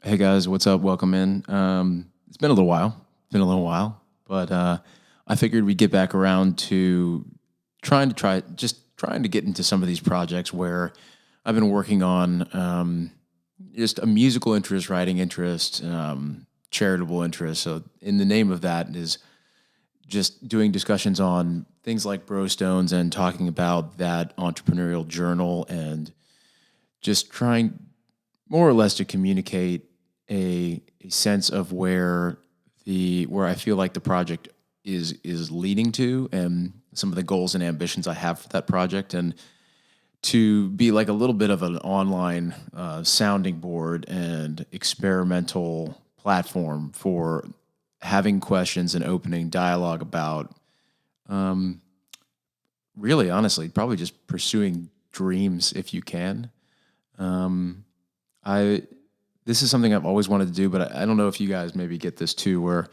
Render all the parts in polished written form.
Hey guys, what's up? Welcome in. It's been a little while. But I figured we'd get back around to trying to get into some of these projects where I've been working on just a musical interest, writing interest, charitable interest. So, in the name of that is just doing discussions on things like BroStones and talking about that entrepreneurial journal and just trying more or less to communicate a sense of where I feel like the project is leading to and some of the goals and ambitions I have for that project and to be like a little bit of an online sounding board and experimental platform for having questions and opening dialogue about um, really honestly probably just pursuing dreams if you can. um, I This is something I've always wanted to do, but I don't know if you guys maybe get this too, where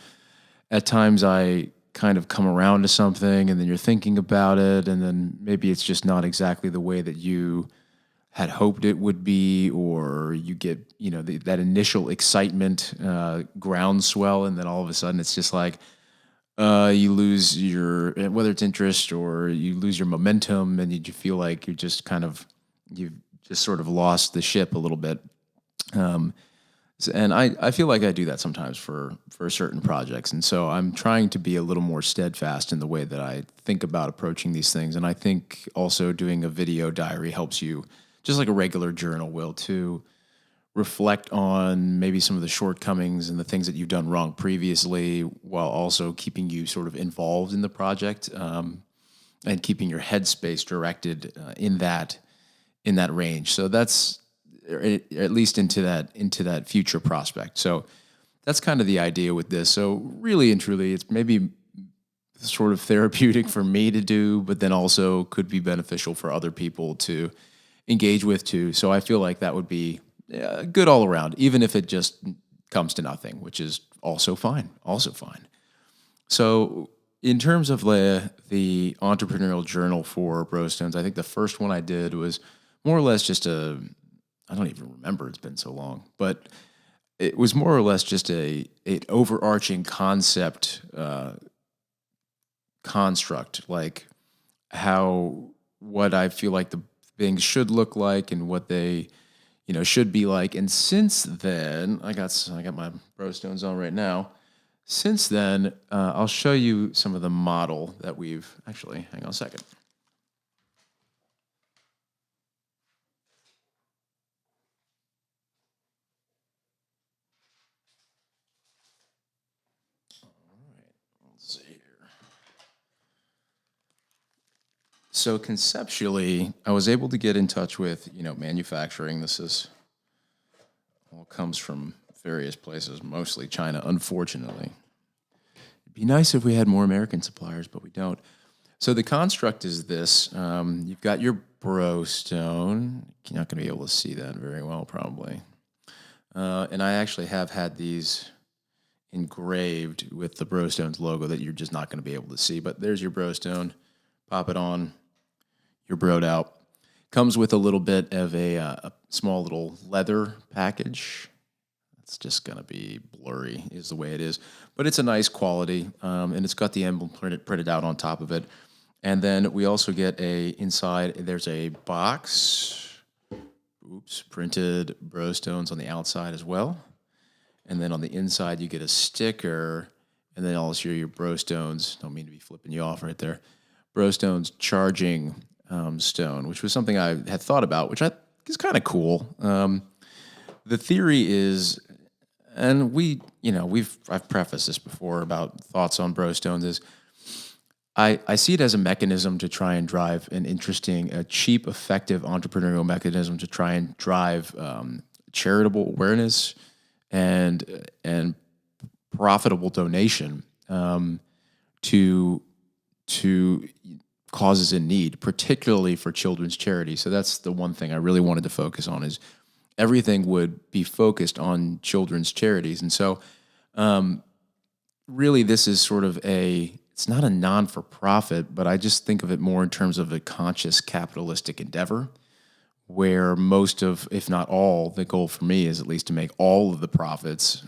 at times I kind of come around to something and then you're thinking about it, and then maybe it's just not exactly the way that you had hoped it would be, or you get, that initial excitement, groundswell, and then all of a sudden it's just like, you lose your, whether it's interest or you lose your momentum and you feel like you've just sort of lost the ship a little bit. Um, and I feel like I do that sometimes for certain projects. And so I'm trying to be a little more steadfast in the way that I think about approaching these things. And I think also doing a video diary helps you, just like a regular journal will, to reflect on maybe some of the shortcomings and the things that you've done wrong previously, while also keeping you sort of involved in the project, and keeping your headspace directed in that range. So that's at least into that future prospect. So that's kind of the idea with this. So really and truly, it's maybe sort of therapeutic for me to do, but then also could be beneficial for other people to engage with too. So I feel like that would be good all around, even if it just comes to nothing, which is also fine. Also fine. So in terms of the entrepreneurial journal for BroStones, I think the first one I did was more or less just I don't even remember. It's been so long, but it was more or less just an overarching concept construct, like how what I feel like the things should look like and what they should be like. And since then, I got my BroStones on right now. Since then, I'll show you some of the model that we've actually. Hang on a second. Let's see here. So conceptually, I was able to get in touch with manufacturing. This is all comes from various places, mostly China. Unfortunately, it'd be nice if we had more American suppliers, but we don't. So the construct is this: you've got your bro stone. You're not going to be able to see that very well, probably. And I actually have had these engraved with the BroStones logo that you're just not going to be able to see. But there's your BroStone. Pop it on. You're broed out. Comes with a little bit of a small little leather package. It's just going to be blurry, is the way it is. But it's a nice quality, and it's got the emblem printed out on top of it. And then we also get inside, there's a box, printed BroStones on the outside as well. And then on the inside, you get a sticker, and then also your BroStones. Don't mean to be flipping you off right there. BroStones charging stone, which was something I had thought about, which I think is kind of cool. The theory is, and I've prefaced this before about thoughts on BroStones, is I see it as a mechanism to try and drive a cheap, effective entrepreneurial mechanism to try and drive charitable awareness and profitable donation to causes in need, particularly for children's charity. So that's the one thing I really wanted to focus on, is everything would be focused on children's charities. And so really this is sort of it's not a non-for-profit, but I just think of it more in terms of a conscious capitalistic endeavor where most of, if not all, the goal for me is at least to make all of the profits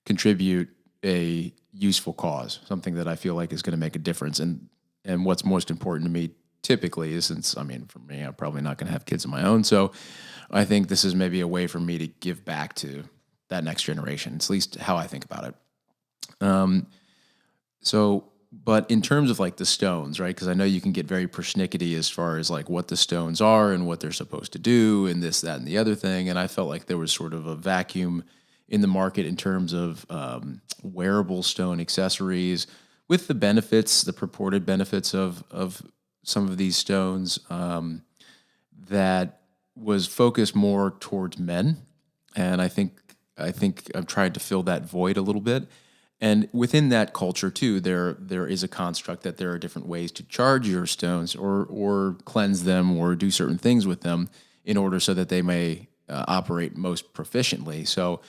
contribute a useful cause, something that I feel like is going to make a difference. And what's most important to me typically is, since, I mean, for me, I'm probably not going to have kids of my own. So I think this is maybe a way for me to give back to that next generation. It's at least how I think about it. But in terms of like the stones, right? Because I know you can get very persnickety as far as like what the stones are and what they're supposed to do and this, that, and the other thing. And I felt like there was sort of a vacuum in the market in terms of wearable stone accessories with the benefits, the purported benefits of some of these stones that was focused more towards men. And I think I've tried to fill that void a little bit. And within that culture too, there is a construct that there are different ways to charge your stones or cleanse them or do certain things with them in order so that they may operate most proficiently. So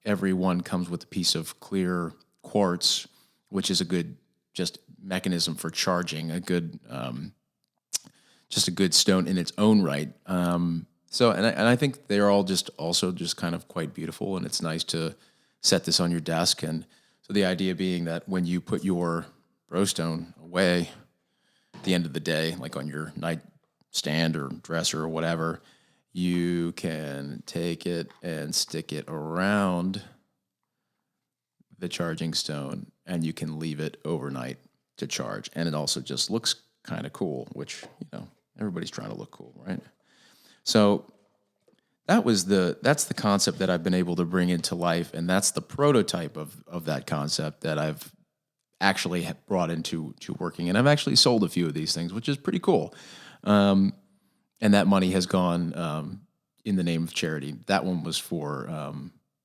every one comes with a piece of clear quartz, which is a good just mechanism for charging, a good just a good stone in its own right. And I think they're all just also just kind of quite beautiful, and it's nice to set this on your desk. And so the idea being that when you put your BroStone away at the end of the day, like on your nightstand or dresser or whatever, you can take it and stick it around the charging stone, and you can leave it overnight to charge. And it also just looks kind of cool, which, everybody's trying to look cool, right? So that's the concept that I've been able to bring into life, and that's the prototype of that concept that I've actually brought into working. And I've actually sold a few of these things, which is pretty cool. And that money has gone in the name of charity. That one was for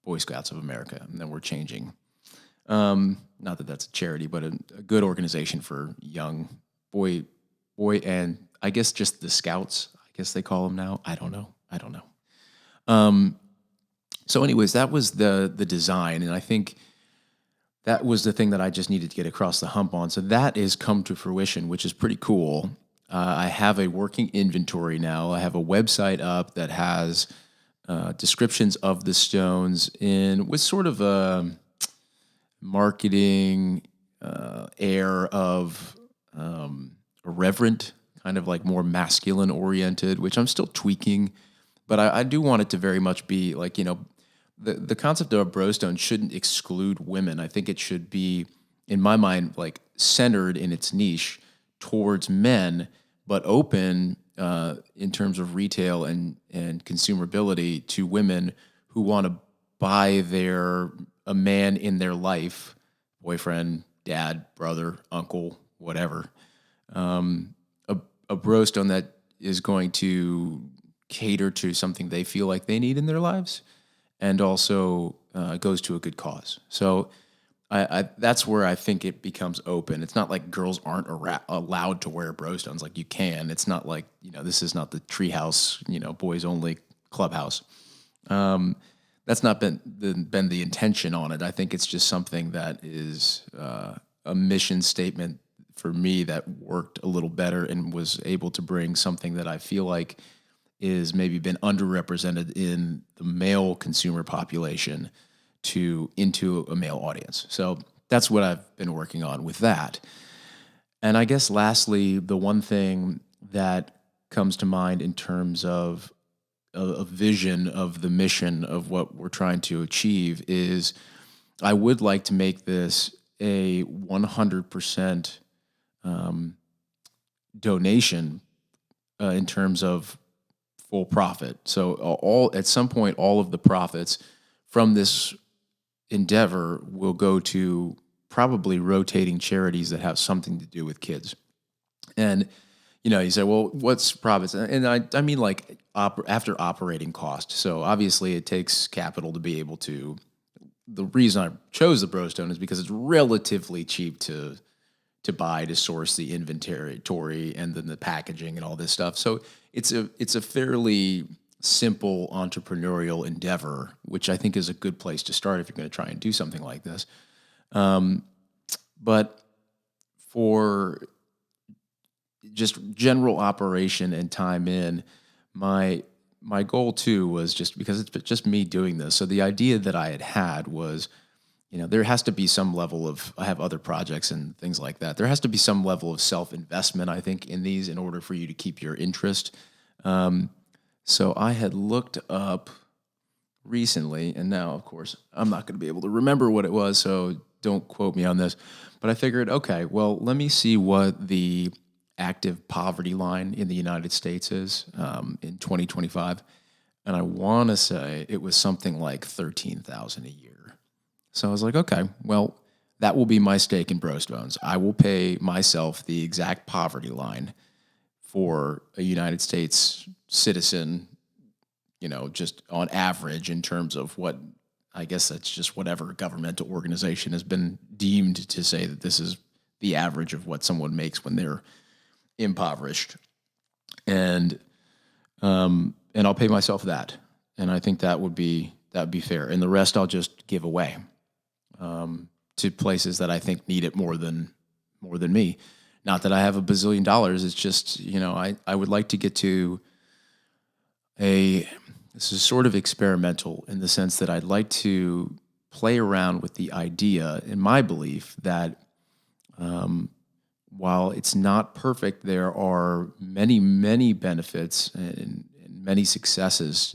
Boy Scouts of America, and then we're changing. Not that that's a charity, but a good organization for young boy and I guess just the Scouts, I guess they call them now. I don't know. So anyways, that was the design. And I think that was the thing that I just needed to get across the hump on. So that is come to fruition, which is pretty cool. I have a working inventory now. I have a website up that has descriptions of the stones with sort of a marketing air of irreverent, kind of like more masculine oriented, which I'm still tweaking. But I do want it to very much be like, the concept of a BroStone shouldn't exclude women. I think it should be, in my mind, like centered in its niche towards men, but open in terms of retail and consumability to women who want to buy a man in their life, boyfriend, dad, brother, uncle, whatever, a BroStone that is going to cater to something they feel like they need in their lives, and also goes to a good cause. So I that's where I think it becomes open. It's not like girls aren't allowed to wear BroStones. Like, you can. It's not like, this is not the treehouse, boys only clubhouse. That's not been the intention on it. I think it's just something that is a mission statement for me that worked a little better and was able to bring something that I feel like is maybe been underrepresented in the male consumer population into a male audience. So that's what I've been working on with that. And I guess lastly, the one thing that comes to mind in terms of a vision of the mission of what we're trying to achieve is I would like to make this a 100% donation in terms of full profit. So at some point, all of the profits from this endeavor will go to probably rotating charities that have something to do with kids. And you say, well, what's profits? And I mean like after operating cost. So obviously it takes capital to be able to. The reason I chose the BroStone is because it's relatively cheap to buy, to source the inventory and then the packaging and all this stuff. So it's a fairly simple entrepreneurial endeavor, which I think is a good place to start if you're going to try and do something like this. But for just general operation and time in, my goal too was just because it's just me doing this. So the idea that I had was, there has to be some level of, I have other projects and things like that. There has to be some level of self-investment, I think, in these in order for you to keep your interest. So I had looked up recently, and now, of course, I'm not going to be able to remember what it was, so don't quote me on this. But I figured, okay, well, let me see what the active poverty line in the United States is in 2025. And I want to say it was something like 13,000 a year. So I was like, okay, well, that will be my stake in BroStones. I will pay myself the exact poverty line for a United States citizen, just on average in terms of what, I guess that's just whatever governmental organization has been deemed to say that this is the average of what someone makes when they're impoverished. And I'll pay myself that. And I think that'd be fair. And the rest I'll just give away to places that I think need it more than me. Not that I have $1 bazillion. It's just, I would like to get to this is sort of experimental in the sense that I'd like to play around with the idea, in my belief, that while it's not perfect, there are many, many benefits and many successes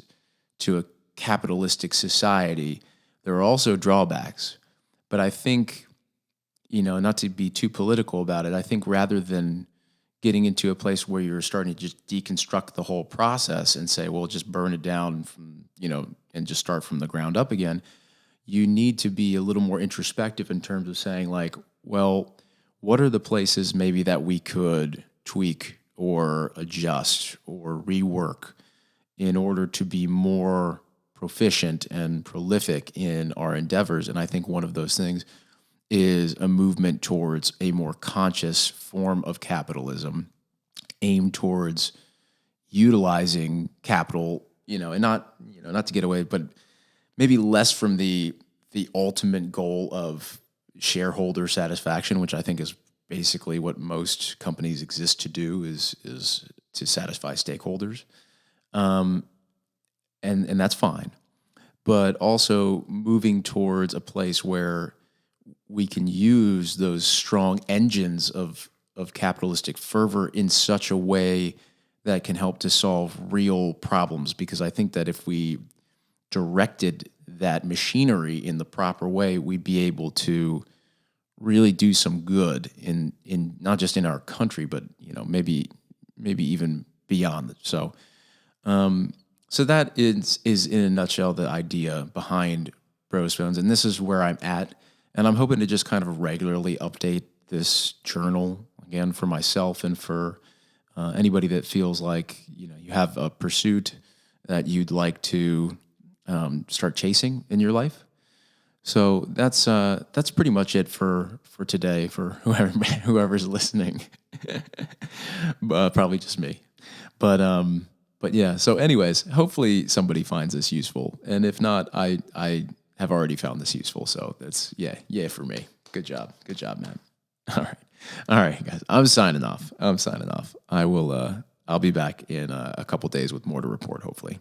to a capitalistic society. There are also drawbacks. But I think, not to be too political about it, I think rather than getting into a place where you're starting to just deconstruct the whole process and say, well, just burn it down from, and just start from the ground up again, you need to be a little more introspective in terms of saying, like, well, what are the places maybe that we could tweak or adjust or rework in order to be more proficient and prolific in our endeavors? And I think one of those things is a movement towards a more conscious form of capitalism aimed towards utilizing capital, and not to get away, but maybe less from the ultimate goal of shareholder satisfaction, which I think is basically what most companies exist to do, is to satisfy stakeholders. And that's fine. But also moving towards a place where we can use those strong engines of capitalistic fervor in such a way that can help to solve real problems. Because I think that if we directed that machinery in the proper way, we'd be able to really do some good in not just in our country, but maybe even beyond. So that is in a nutshell the idea behind BroStones, and this is where I'm at. And I'm hoping to just kind of regularly update this journal again for myself and for anybody that feels like you have a pursuit that you'd like to start chasing in your life. So that's pretty much it for today for whoever's listening. Probably just me, but yeah. So anyways, hopefully somebody finds this useful, and if not, I have already found this useful. So that's yeah for me. Good job, man. All right, guys. I'm signing off. I will. I'll be back in a couple days with more to report, hopefully.